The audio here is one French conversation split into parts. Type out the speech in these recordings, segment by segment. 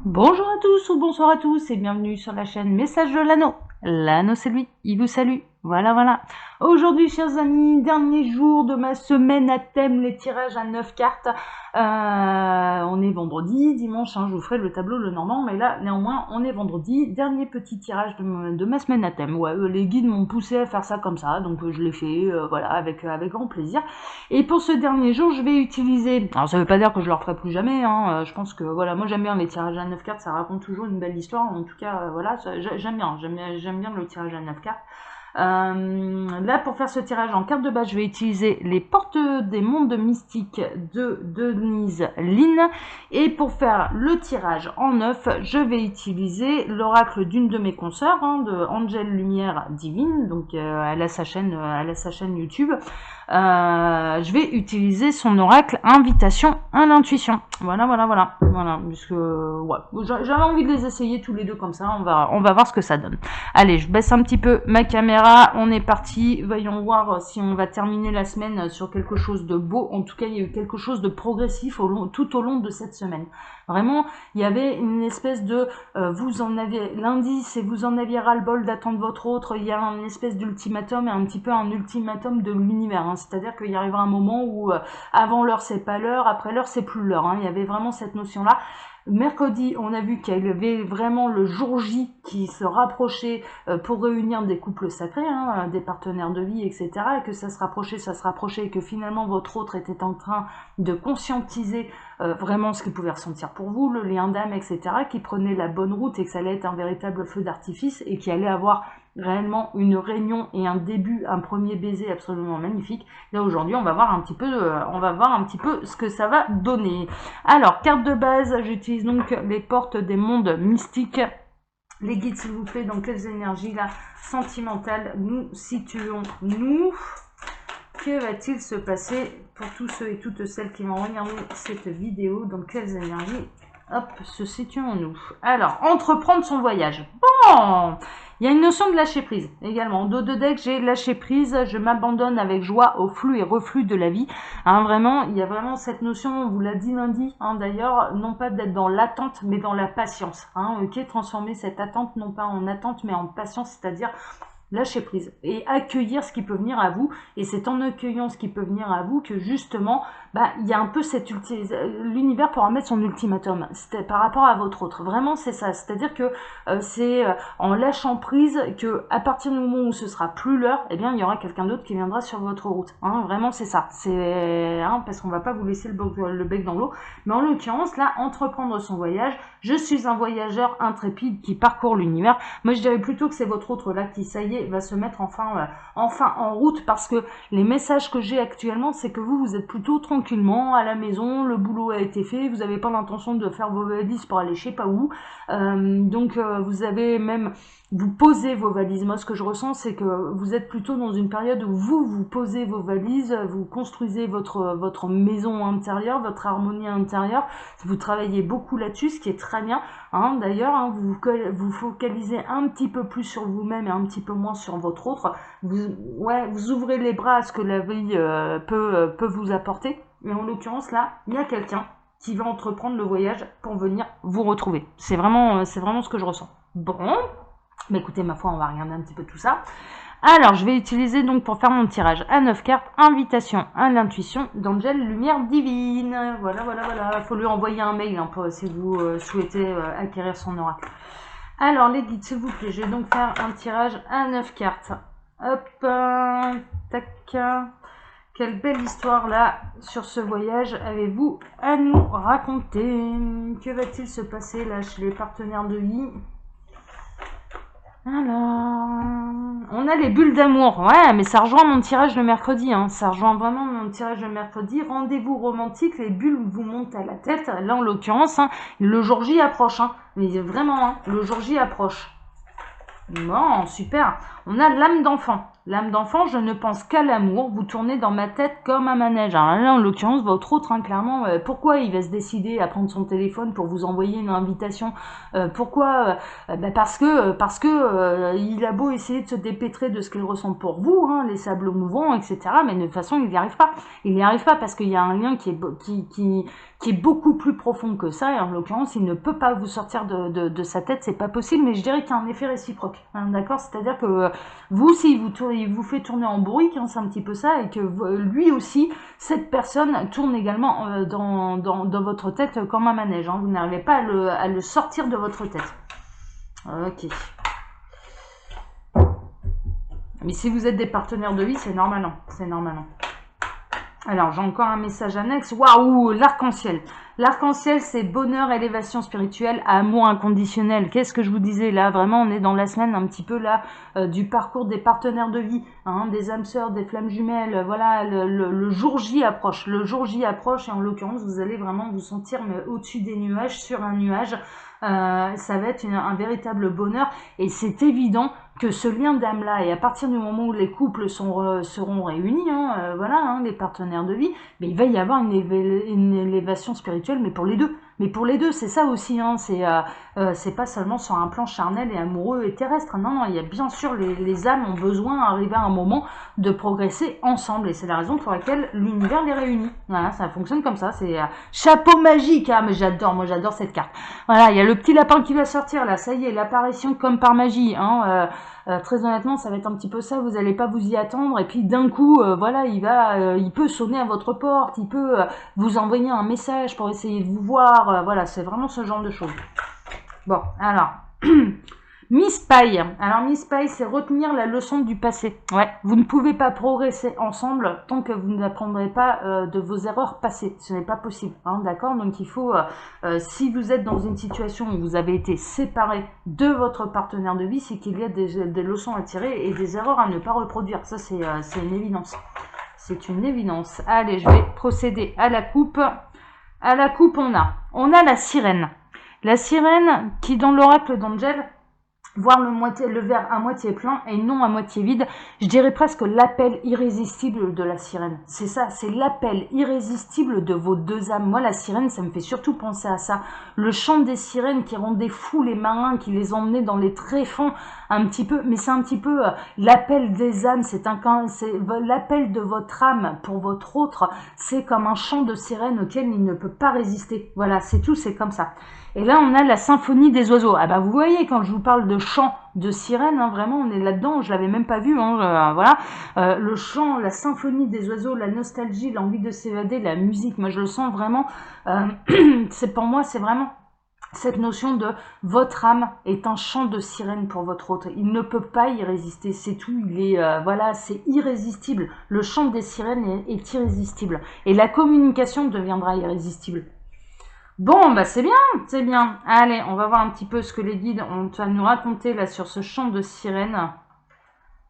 Bonjour à tous ou bonsoir à tous et bienvenue sur la chaîne Message de l'Anneau. L'Anneau c'est lui, il vous salue. Voilà. Aujourd'hui, chers amis, dernier jour de ma semaine à thème, les tirages à 9 cartes. On est vendredi, dimanche, je vous ferai le tableau le normand, mais là, néanmoins, on est vendredi. Dernier petit tirage de ma semaine à thème. Ouais, les guides m'ont poussé à faire ça comme ça, donc je l'ai fait, voilà, avec grand plaisir. Et pour ce dernier jour, je vais utiliser... Alors, ça veut pas dire que je le referai plus jamais, je pense que, voilà, moi j'aime bien les tirages à 9 cartes, ça raconte toujours une belle histoire, en tout cas, voilà, j'aime bien le tirage à 9 cartes. Là, pour faire ce tirage en carte de base, je vais utiliser les portes des mondes mystiques de Denise Lynn. Et pour faire le tirage en 9, je vais utiliser l'oracle d'une de mes consoeurs, de Angel Lumière Divine. Donc, elle a sa chaîne YouTube. Je vais utiliser son oracle Invitation à l'intuition. Voilà. Puisque, ouais, j'avais envie de les essayer tous les deux comme ça. On va voir ce que ça donne. Allez, je baisse un petit peu ma caméra. On est parti. Voyons voir si on va terminer la semaine sur quelque chose de beau. En tout cas, il y a eu quelque chose de progressif tout au long de cette semaine. Vraiment, il y avait une espèce de... vous en avez l'indice et vous en aviez ras-le-bol d'attendre votre autre. Il y a une espèce d'ultimatum et un petit peu un ultimatum de l'univers. C'est-à-dire qu'il y arrivera un moment où avant l'heure c'est pas l'heure, après l'heure c'est plus l'heure. Il y avait vraiment cette notion-là. Mercredi, on a vu qu'il y avait vraiment le jour J qui se rapprochait pour réunir des couples sacrés, des partenaires de vie, etc. Et que ça se rapprochait, et que finalement votre autre était en train de conscientiser vraiment ce qu'il pouvait ressentir pour vous, le lien d'âme, etc. Qui prenait la bonne route et que ça allait être un véritable feu d'artifice et qui allait avoir réellement une réunion et un début, un premier baiser absolument magnifique. Là aujourd'hui, on va voir un petit peu ce que ça va donner. Alors, carte de base, j'utilise donc les portes des mondes mystiques. Les guides, s'il vous plaît, dans quelles énergies là sentimentales nous situons-nous? Que va-t-il se passer pour tous ceux et toutes celles qui vont regarder cette vidéo? Dans quelles énergies se situons-nous? Alors, entreprendre son voyage. Bon, il y a une notion de lâcher prise également. En dos de deck, j'ai lâché prise, je m'abandonne avec joie au flux et reflux de la vie. Vraiment, il y a vraiment cette notion, on vous l'a dit lundi, d'ailleurs, non pas d'être dans l'attente, mais dans la patience. Ok, transformer cette attente, non pas en attente, mais en patience, c'est-à-dire lâcher prise et accueillir ce qui peut venir à vous. Et c'est en accueillant ce qui peut venir à vous que justement, il y a un peu l'univers pourra mettre son ultimatum. C'était par rapport à votre autre. Vraiment, c'est ça. C'est-à-dire que c'est en lâchant prise que à partir du moment où ce sera plus l'heure, eh bien, il y aura quelqu'un d'autre qui viendra sur votre route. Vraiment, c'est ça. C'est parce qu'on va pas vous laisser le bec dans l'eau. Mais en l'occurrence, là, entreprendre son voyage. Je suis un voyageur intrépide qui parcourt l'univers. Moi, je dirais plutôt que c'est votre autre là qui, ça y est, va se mettre enfin en route, parce que les messages que j'ai actuellement, c'est que vous êtes plutôt tranquillement à la maison, le boulot a été fait, vous n'avez pas l'intention de faire vos valises pour aller je sais pas où, donc vous avez même... Vous posez vos valises. Moi, ce que je ressens, c'est que vous êtes plutôt dans une période où vous posez vos valises, vous construisez votre maison intérieure, votre harmonie intérieure. Vous travaillez beaucoup là-dessus, ce qui est très bien. D'ailleurs, vous focalisez un petit peu plus sur vous-même et un petit peu moins sur votre autre. Vous ouvrez les bras à ce que la vie peut vous apporter. Mais en l'occurrence, là, il y a quelqu'un qui va entreprendre le voyage pour venir vous retrouver. C'est vraiment ce que je ressens. Bon. Mais écoutez, ma foi, on va regarder un petit peu tout ça. Alors, je vais utiliser donc pour faire mon tirage à 9 cartes, Invitation à l'intuition d'Angel Lumière Divine. Voilà. Il faut lui envoyer un mail si vous souhaitez acquérir son oracle. Alors, les guides, s'il vous plaît, je vais donc faire un tirage à 9 cartes. Hop, tac. Quelle belle histoire là sur ce voyage avez-vous à nous raconter? Que va-t-il se passer là chez les partenaires de vie? Alors, on a les bulles d'amour. Ouais, mais ça rejoint mon tirage de mercredi. Ça rejoint vraiment mon tirage de mercredi. Rendez-vous romantique, les bulles vous montent à la tête. Là, en l'occurrence, le jour J approche. Mais vraiment, le jour J approche. Bon, super. On a l'âme d'enfant. L'âme d'enfant, je ne pense qu'à l'amour. Vous tournez dans ma tête comme un manège. Alors là, en l'occurrence, votre autre, hein, clairement, pourquoi il va se décider à prendre son téléphone pour vous envoyer une invitation? Pourquoi parce que il a beau essayer de se dépêtrer de ce qu'il ressent pour vous, hein, les sables mouvants, etc. Mais de toute façon, il n'y arrive pas. Il n'y arrive pas parce qu'il y a un lien qui est beaucoup plus profond que ça. Et en l'occurrence, il ne peut pas vous sortir de sa tête. C'est pas possible. Mais je dirais qu'il y a un effet réciproque. Hein, d'accord? C'est-à-dire que vous, s'il vous fait tourner en bourrique, hein, c'est un petit peu ça, et que lui aussi, cette personne tourne également dans votre tête comme un manège. Hein. Vous n'arrivez pas à le sortir de votre tête. Ok. Mais si vous êtes des partenaires de vie, c'est normal. Hein. C'est normal. Hein. Alors, j'ai encore un message annexe. Waouh, l'arc-en-ciel. L'arc-en-ciel, c'est bonheur, élévation spirituelle, amour inconditionnel. Qu'est-ce que je vous disais là? Vraiment, on est dans la semaine un petit peu là du parcours des partenaires de vie, hein, des âmes sœurs, des flammes jumelles. Voilà, le jour J approche. Le jour J approche et en l'occurrence, vous allez vraiment vous sentir au-dessus des nuages, sur un nuage. Ça va être un véritable bonheur et c'est évident que ce lien d'âme là, et à partir du moment où les couples seront réunis, hein, voilà, hein, les partenaires de vie, mais il va y avoir une élévation spirituelle, mais pour les deux. Mais pour les deux, c'est ça aussi, hein, c'est pas seulement sur un plan charnel et amoureux et terrestre. Non, non, il y a bien sûr les âmes ont besoin d'arriver à un moment de progresser ensemble, et c'est la raison pour laquelle l'univers les réunit. Voilà, ça fonctionne comme ça. C'est chapeau magique, hein, mais moi j'adore cette carte. Voilà, il y a le petit lapin qui va sortir là. Ça y est, l'apparition comme par magie. Hein, très honnêtement, ça va être un petit peu ça. Vous n'allez pas vous y attendre, et puis d'un coup, voilà, il peut sonner à votre porte, il peut vous envoyer un message pour essayer de vous voir. Voilà, c'est vraiment ce genre de choses. Bon, alors. Miss Pie. Alors Miss Pie, c'est retenir la leçon du passé. Ouais, vous ne pouvez pas progresser ensemble tant que vous n'apprendrez pas de vos erreurs passées. Ce n'est pas possible, hein, d'accord? Donc il faut, si vous êtes dans une situation où vous avez été séparé de votre partenaire de vie, c'est qu'il y a des leçons à tirer et des erreurs à ne pas reproduire. Ça, c'est une évidence. C'est une évidence. Allez, je vais procéder à la coupe. À la coupe, on a la sirène. La sirène qui, dans l'oracle d'Angel, voir le verre à moitié plein et non à moitié vide, je dirais presque l'appel irrésistible de la sirène. C'est ça, c'est l'appel irrésistible de vos deux âmes. Moi, la sirène, ça me fait surtout penser à ça. Le chant des sirènes qui rendait fous les marins, qui les emmenait dans les tréfonds un petit peu, mais c'est un petit peu l'appel des âmes, c'est l'appel de votre âme pour votre autre, c'est comme un chant de sirène auquel il ne peut pas résister. Voilà, c'est tout, c'est comme ça. Et là, on a la symphonie des oiseaux. Ah bah vous voyez, quand je vous parle de chant de sirène, hein, vraiment, on est là-dedans. Je l'avais même pas vu. Hein, voilà, le chant, la symphonie des oiseaux, la nostalgie, l'envie de s'évader, la musique. Moi, je le sens vraiment. C'est pour moi, c'est vraiment cette notion de votre âme est un chant de sirène pour votre autre. Il ne peut pas y résister. C'est tout. Il est voilà, c'est irrésistible. Le chant des sirènes est irrésistible. Et la communication deviendra irrésistible. Bon, bah c'est bien, c'est bien. Allez, on va voir un petit peu ce que les guides ont à nous raconter là sur ce chant de sirène.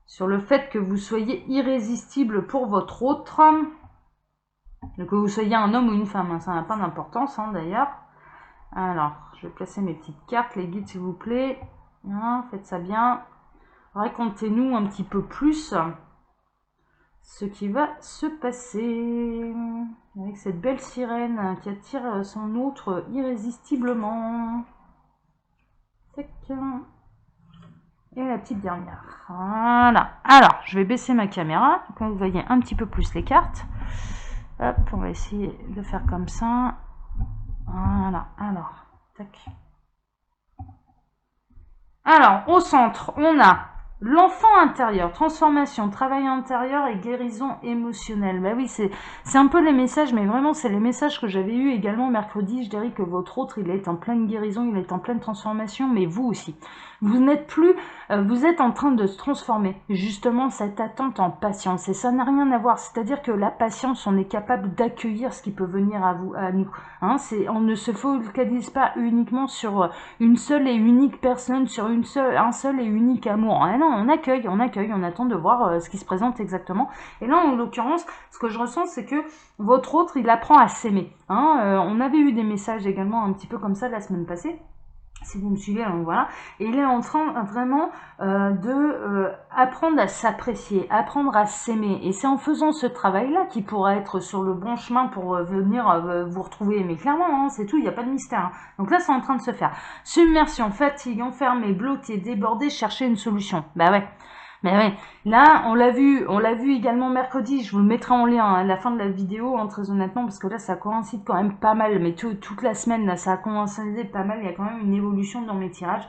Sur le fait que vous soyez irrésistible pour votre autre. Que vous soyez un homme ou une femme, hein, ça n'a pas d'importance hein, d'ailleurs. Alors, je vais placer mes petites cartes, les guides s'il vous plaît. Hein, faites ça bien. Racontez-nous un petit peu plus ce qui va se passer avec cette belle sirène qui attire son autre irrésistiblement. Tac. Et la petite dernière. Voilà. Alors, je vais baisser ma caméra, pour que vous voyez un petit peu plus les cartes. Hop, on va essayer de faire comme ça. Voilà. Alors, tac. Alors, au centre, on a l'enfant intérieur, transformation, travail intérieur et guérison émotionnelle. Bah oui, c'est un peu les messages, mais vraiment, c'est les messages que j'avais eu également mercredi. Je dirais que votre autre, il est en pleine guérison, il est en pleine transformation, mais vous aussi. Vous n'êtes plus, vous êtes en train de se transformer. Justement, cette attente en patience. Et ça n'a rien à voir. C'est-à-dire que la patience, on est capable d'accueillir ce qui peut venir à nous. Hein, on ne se focalise pas uniquement sur une seule et unique personne, sur un seul et unique amour. Ah non, on accueille, on attend de voir ce qui se présente exactement. Et là, en l'occurrence, ce que je ressens, c'est que votre autre, il apprend à s'aimer. Hein, on avait eu des messages également un petit peu comme ça la semaine passée. si vous me suivez, donc voilà. Et il est en train vraiment de apprendre à s'apprécier, apprendre à s'aimer. Et c'est en faisant ce travail-là qu'il pourra être sur le bon chemin pour venir vous retrouver. Mais clairement, hein, c'est tout, il n'y a pas de mystère. Hein. Donc là, c'est en train de se faire. Submersion, fatigue, enfermé, bloqué, débordé, chercher une solution. Bah ouais. Mais ouais, là, on l'a vu également mercredi, je vous le mettrai en lien à la fin de la vidéo, hein, très honnêtement, parce que là, ça coïncide quand même pas mal, mais toute la semaine, là, ça a coïncidé pas mal, il y a quand même une évolution dans mes tirages.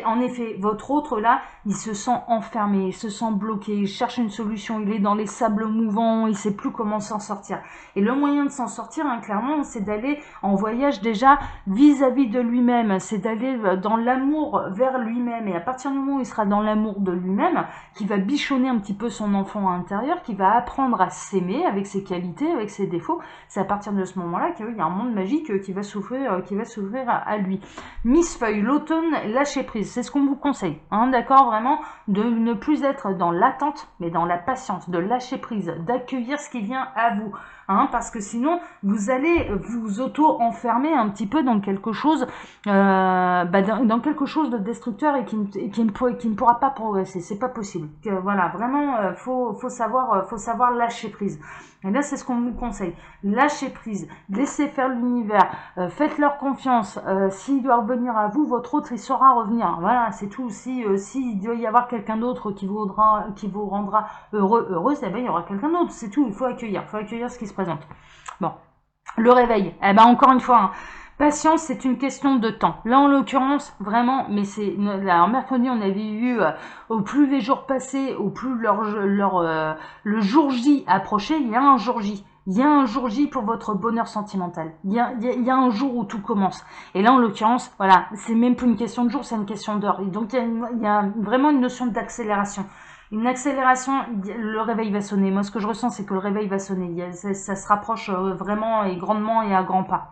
En effet, votre autre là, il se sent enfermé, il se sent bloqué, il cherche une solution, il est dans les sables mouvants, il sait plus comment s'en sortir. Et le moyen de s'en sortir, hein, clairement, c'est d'aller en voyage déjà vis-à-vis de lui-même, c'est d'aller dans l'amour vers lui-même. Et à partir du moment où il sera dans l'amour de lui-même, qui va bichonner un petit peu son enfant intérieur, qui va apprendre à s'aimer avec ses qualités, avec ses défauts, c'est à partir de ce moment-là qu'il y a un monde magique qui va s'ouvrir à lui. Miss Feuille, l'automne, lâcher prise, c'est ce qu'on vous conseille, hein, d'accord, vraiment, de ne plus être dans l'attente, mais dans la patience, de lâcher prise, d'accueillir ce qui vient à vous, hein, parce que sinon, vous allez vous auto-enfermer un petit peu dans quelque chose, dans quelque chose de destructeur et qui ne pourra pas progresser, c'est pas possible. Voilà, vraiment, faut savoir lâcher prise. Et là, c'est ce qu'on vous conseille. Lâchez prise, laissez faire l'univers, faites-leur confiance. S'il doit revenir à vous, votre autre, il saura revenir. Voilà, c'est tout. S'il doit y avoir quelqu'un d'autre qui vous rendra heureux, heureuse, eh ben, il y aura quelqu'un d'autre. C'est tout. Il faut accueillir ce qui se présente. Bon. Le réveil. Eh ben, encore une fois, hein, patience, c'est une question de temps. Là, en l'occurrence, vraiment, mais c'est... Alors, mercredi, on avait eu, au plus les jours passaient, au plus le jour J approchait, il y a un jour J. Il y a un jour J pour votre bonheur sentimental. Il y a un jour où tout commence. Et là, en l'occurrence, voilà, c'est même pas une question de jour, c'est une question d'heure. Et donc, il y a vraiment une notion d'accélération. Une accélération, le réveil va sonner. Moi, ce que je ressens, c'est que le réveil va sonner. Ça se rapproche vraiment et grandement et à grands pas.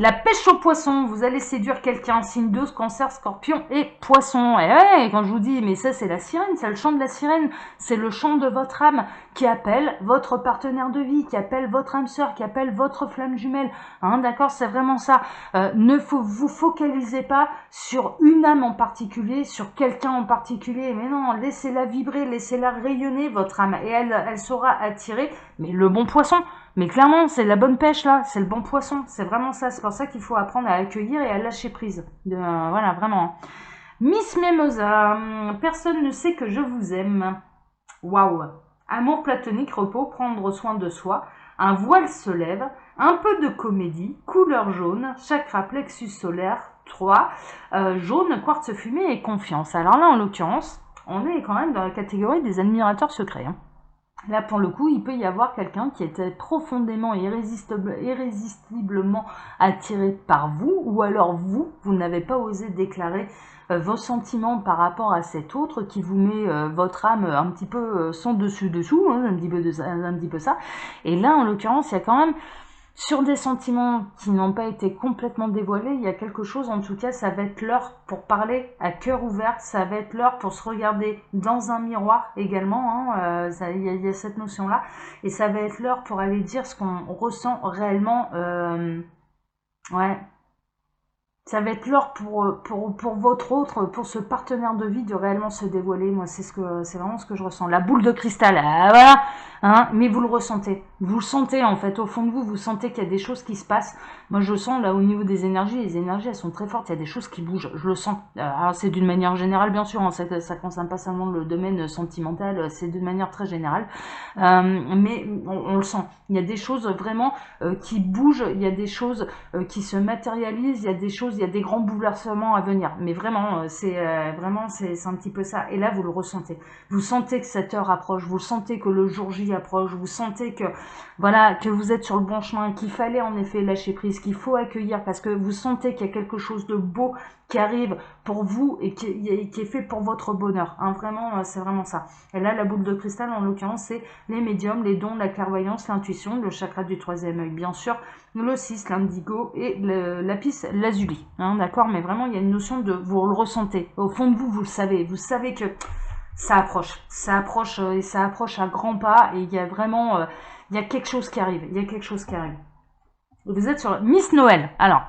La pêche aux poissons, vous allez séduire quelqu'un, signe 2, cancer, scorpion et poisson. Et ouais, quand je vous dis, mais ça c'est la sirène, c'est le chant de la sirène, c'est le chant de votre âme qui appelle votre partenaire de vie, qui appelle votre âme sœur, qui appelle votre flamme jumelle. Hein, d'accord, c'est vraiment ça. Ne vous focalisez pas sur une âme en particulier, sur quelqu'un en particulier, mais non, laissez-la vibrer, laissez-la rayonner, votre âme, et elle saura attirer, mais le bon poisson. Mais clairement, c'est la bonne pêche là, c'est le bon poisson, c'est vraiment ça. C'est pour ça qu'il faut apprendre à accueillir et à lâcher prise. Voilà, vraiment. Miss Mimosa, personne ne sait que je vous aime. Waouh. Amour platonique, repos, prendre soin de soi. Un voile se lève, un peu de comédie, couleur jaune, chakra plexus solaire, 3, jaune, quartz fumé et confiance. Alors là, en l'occurrence, on est quand même dans la catégorie des admirateurs secrets. Hein. Là, pour le coup, il peut y avoir quelqu'un qui était profondément irrésistiblement attiré par vous, ou alors vous n'avez pas osé déclarer vos sentiments par rapport à cet autre qui vous met votre âme un petit peu son dessus-dessous, hein, un petit peu ça. Et là, en l'occurrence, il y a quand même... Sur des sentiments qui n'ont pas été complètement dévoilés, il y a quelque chose, en tout cas, ça va être l'heure pour parler à cœur ouvert, ça va être l'heure pour se regarder dans un miroir également, hein, y a cette notion-là, et ça va être l'heure pour aller dire ce qu'on ressent réellement, ouais. Ça va être l'heure pour votre autre, pour ce partenaire de vie de réellement se dévoiler. Moi, c'est vraiment ce que je ressens. La boule de cristal, voilà, hein, mais vous le ressentez. Vous le sentez, en fait, au fond de vous, vous sentez qu'il y a des choses qui se passent. Moi, je sens, là, au niveau des énergies, les énergies, elles sont très fortes, il y a des choses qui bougent, je le sens. Alors, c'est d'une manière générale, bien sûr, hein, ça concerne pas seulement le domaine sentimental, c'est d'une manière très générale. Mais on le sent. Il y a des choses vraiment qui bougent, il y a des choses qui se matérialisent, il y a des choses, il y a des grands bouleversements à venir. Mais vraiment, c'est un petit peu ça. Et là, vous le ressentez. Vous sentez que cette heure approche, vous sentez que le jour J approche, vous sentez que, voilà, que vous êtes sur le bon chemin, qu'il fallait en effet lâcher prise, qu'il faut accueillir parce que vous sentez qu'il y a quelque chose de beau qui arrive pour vous et qui est fait pour votre bonheur. Hein, vraiment, c'est vraiment ça. Et là, la boule de cristal, en l'occurrence, c'est les médiums, les dons, la clairvoyance, l'intuition, le chakra du troisième œil, bien sûr, le 6, l'indigo et le lapis lazuli. Hein, d'accord, mais vraiment, il y a une notion de... Vous le ressentez. Au fond de vous, vous le savez. Vous savez que ça approche. Ça approche et ça approche à grands pas et il y a vraiment... il y a quelque chose qui arrive. Il y a quelque chose qui arrive. Et vous êtes sur Miss Noël. Alors...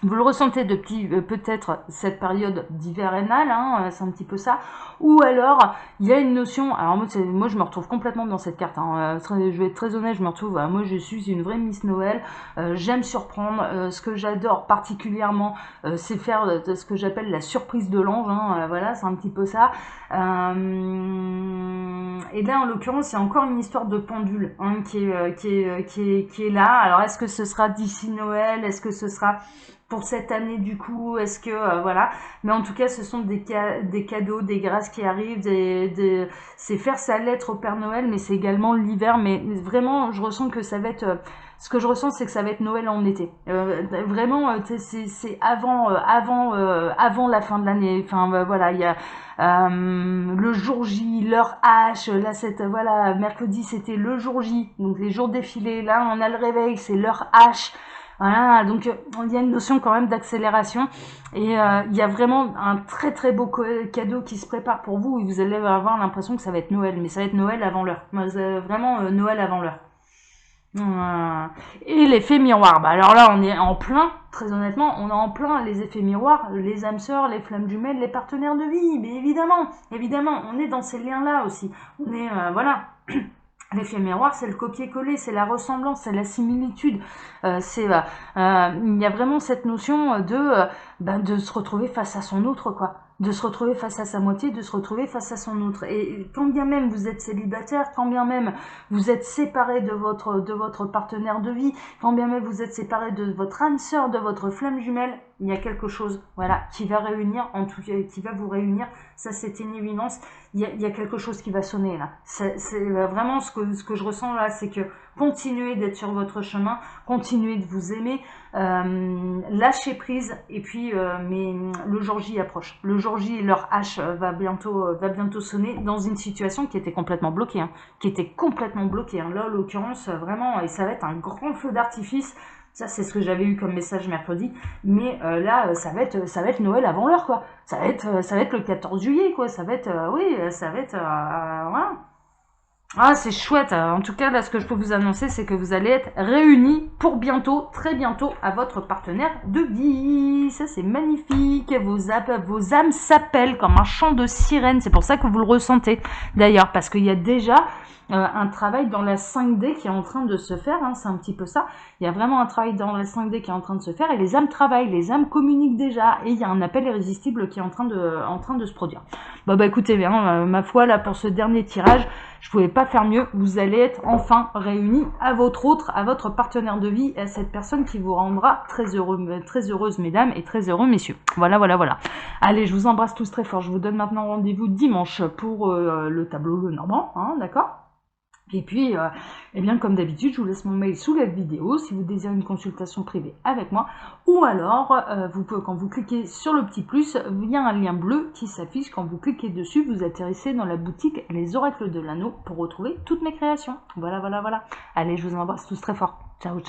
Vous le ressentez depuis peut-être cette période d'hivernale, hein, c'est un petit peu ça. Ou alors, il y a une notion, alors moi je me retrouve complètement dans cette carte, hein, je vais être très honnête, je me retrouve, moi je suis une vraie Miss Noël, j'aime surprendre, ce que j'adore particulièrement, c'est faire ce que j'appelle la surprise de l'ange, hein, voilà, c'est un petit peu ça. Et là, en l'occurrence, il y a encore une histoire de pendule hein, qui est là. Alors, est-ce que ce sera d'ici Noël? Est-ce que ce sera pour cette année du coup? Est-ce que voilà? Mais en tout cas, ce sont des cadeaux, des grâces qui arrivent. C'est faire sa lettre au Père Noël, mais c'est également l'hiver. Mais vraiment, je ressens que ça va être... ce que je ressens, c'est que ça va être Noël en été. Vraiment, c'est avant la fin de l'année. Enfin, voilà, il y a le jour J, l'heure H. Là, voilà, mercredi, c'était le jour J. Donc, les jours défilés. Là, on a le réveil, c'est l'heure H. Voilà, donc il y a une notion quand même d'accélération et il y a vraiment un très très beau cadeau qui se prépare pour vous et vous allez avoir l'impression que ça va être Noël, mais ça va être Noël avant l'heure. Vraiment Noël avant l'heure. Et l'effet miroir. Bah alors là, on est en plein, très honnêtement, on est en plein les effets miroirs, les âmes sœurs, les flammes jumelles, les partenaires de vie. Mais évidemment, on est dans ces liens-là aussi. On est, voilà. L'effet miroir, c'est le copier-coller, c'est la ressemblance, c'est la similitude. Il y a vraiment cette notion de se retrouver face à son autre, quoi. De se retrouver face à sa moitié, de se retrouver face à son autre. Et quand bien même vous êtes célibataire, quand bien même vous êtes séparé de votre partenaire de vie, quand bien même vous êtes séparé de votre âme sœur, de votre flamme jumelle, il y a quelque chose, voilà, qui va réunir, en tout cas, qui va vous réunir. Ça, c'est une évidence. Il y a quelque chose qui va sonner là. C'est vraiment ce que je ressens là, c'est que continuez d'être sur votre chemin, continuez de vous aimer, lâchez prise et puis mais le jour J approche. Le jour J, leur H va bientôt sonner dans une situation qui était complètement bloquée, hein, Là, en l'occurrence, vraiment, et ça va être un grand feu d'artifice. Ça, c'est ce que j'avais eu comme message mercredi. Mais là, ça va être Noël avant l'heure, quoi. Ça va être le 14 juillet, quoi. Ça va être, voilà. Ah, c'est chouette. En tout cas, là, ce que je peux vous annoncer, c'est que vous allez être réunis pour bientôt, très bientôt, à votre partenaire de vie. Ça, c'est magnifique. Vos âmes s'appellent comme un chant de sirène. C'est pour ça que vous le ressentez, d'ailleurs, parce qu'il y a déjà un travail dans la 5D qui est en train de se faire, hein, c'est un petit peu ça. Il y a vraiment un travail dans la 5D qui est en train de se faire et les âmes travaillent, les âmes communiquent déjà et il y a un appel irrésistible qui est en train de se produire. Bah écoutez bien, ma foi là pour ce dernier tirage, je pouvais pas faire mieux. Vous allez être enfin réunis à votre partenaire de vie et à cette personne qui vous rendra très heureuse mesdames et très heureux messieurs. Voilà. Allez, je vous embrasse tous très fort. Je vous donne maintenant rendez-vous dimanche pour le tableau le Normand, hein, d'accord ? Et puis, eh bien, comme d'habitude, je vous laisse mon mail sous la vidéo si vous désirez une consultation privée avec moi. Ou alors, quand vous cliquez sur le petit plus, il y a un lien bleu qui s'affiche. Quand vous cliquez dessus, vous atterrissez dans la boutique Les Oracles de l'Anneau pour retrouver toutes mes créations. Voilà. Allez, je vous embrasse tous très fort. Ciao.